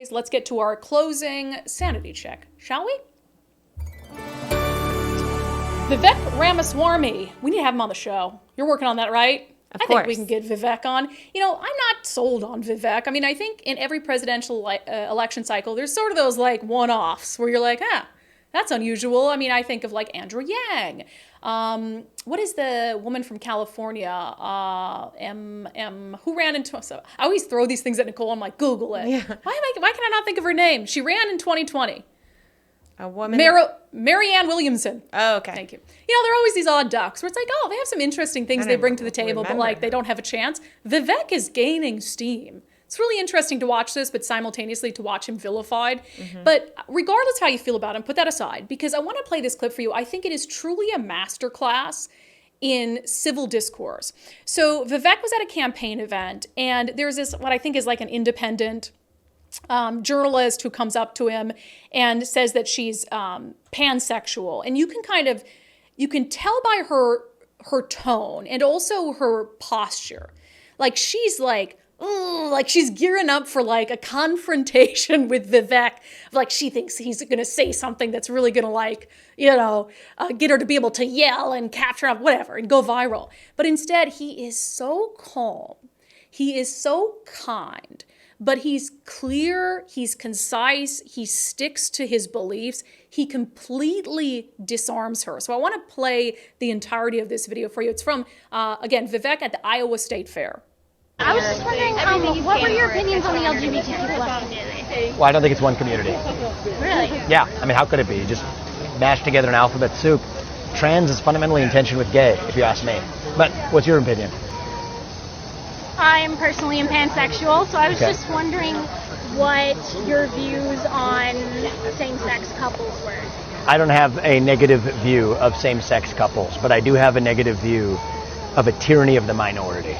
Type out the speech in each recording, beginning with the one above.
Let's get to our closing sanity check, shall we? Vivek Ramaswamy. We need to have him on the show. You're working on that, right? Of course. I think we can get Vivek on. You know, I'm not sold on Vivek. I mean, I think in every presidential election cycle, there's sort of those like one-offs where you're like, that's unusual. I mean, I think of like Andrew Yang. What is the woman from California? Who ran into? So I always throw these things at Nicole. I'm like, Google it. Yeah. Why can I not think of her name? She ran in 2020. A woman. Marianne Williamson. Oh, okay. Thank you. You know, there are always these odd ducks where it's like, they have some interesting things they bring to the table, but like they don't have a chance. Vivek is gaining steam. It's really interesting to watch this, but simultaneously to watch him vilified. Mm-hmm. But regardless how you feel about him, put that aside, because I want to play this clip for you. I think it is truly a masterclass in civil discourse. So Vivek was at a campaign event, and there's this, what I think is like an independent journalist who comes up to him and says that she's pansexual. And you can tell by her tone and also her posture. Like she's like she's gearing up for like a confrontation with Vivek. Like she thinks he's going to say something that's really going to get her to be able to yell and capture up whatever and go viral. But instead he is so calm. He is so kind. But he's clear, he's concise, he sticks to his beliefs. He completely disarms her. So I want to play the entirety of this video for you. It's from, again, Vivek at the Iowa State Fair. I was just wondering, what were your opinions on the LGBTQ plus community? Well, I don't think it's one community. Really? Yeah, I mean, how could it be? Just mashed together an alphabet soup. Trans is fundamentally in tension with gay, if you ask me. But what's your opinion? I'm personally pansexual, so I was just wondering what your views on same-sex couples were. I don't have a negative view of same-sex couples, but I do have a negative view of a tyranny of the minority.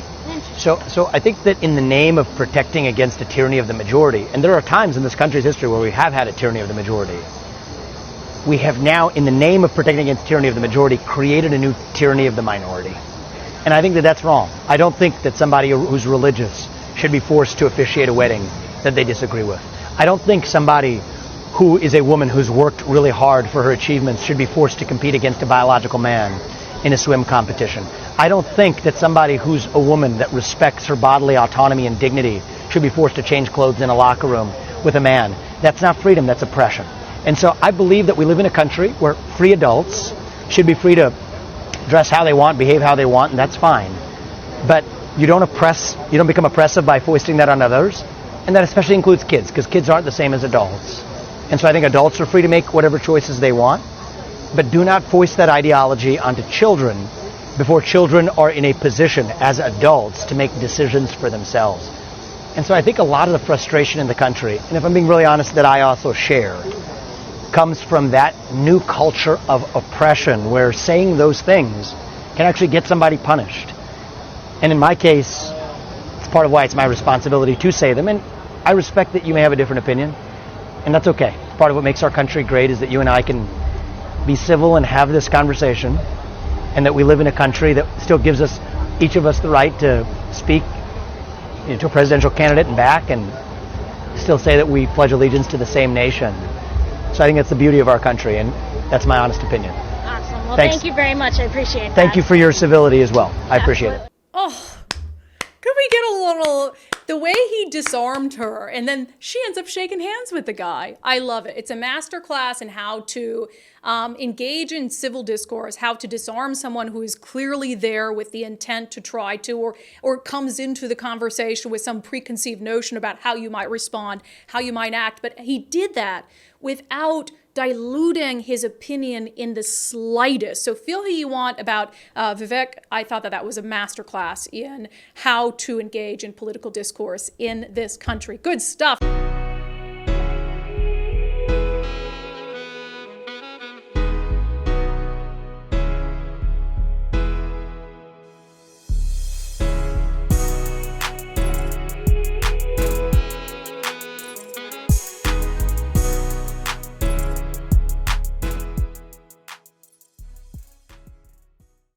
So I think that in the name of protecting against a tyranny of the majority, and there are times in this country's history where we have had a tyranny of the majority, we have now, in the name of protecting against tyranny of the majority, created a new tyranny of the minority. And I think that that's wrong. I don't think that somebody who's religious should be forced to officiate a wedding that they disagree with. I don't think somebody who is a woman who's worked really hard for her achievements should be forced to compete against a biological man in a swim competition. I don't think that somebody who's a woman that respects her bodily autonomy and dignity should be forced to change clothes in a locker room with a man. That's not freedom, that's oppression. And so I believe that we live in a country where free adults should be free to dress how they want, behave how they want, and that's fine. But you don't become oppressive by foisting that on others, and that especially includes kids, because kids aren't the same as adults. And so I think adults are free to make whatever choices they want, but do not foist that ideology onto children before children are in a position as adults to make decisions for themselves. And so I think a lot of the frustration in the country, and if I'm being really honest, that I also share, comes from that new culture of oppression where saying those things can actually get somebody punished. And in my case, it's part of why it's my responsibility to say them. And I respect that you may have a different opinion, and that's okay. Part of what makes our country great is that you and I can be civil and have this conversation, and that we live in a country that still gives us, each of us, the right to speak to a presidential candidate and back, and still say that we pledge allegiance to the same nation. So I think that's the beauty of our country, and that's my honest opinion. Awesome. Well, Thanks. Thank you very much. I appreciate that. Thank you for your civility as well. I appreciate it. Oh, could we get a little, the way he disarmed her, and then she ends up shaking hands with the guy. I love it. It's a masterclass in how to engage in civil discourse, how to disarm someone who is clearly there with the intent to try to, or comes into the conversation with some preconceived notion about how you might respond, how you might act. But he did that without diluting his opinion in the slightest. So feel who you want about Vivek. I thought that was a masterclass in how to engage in political discourse in this country. Good stuff.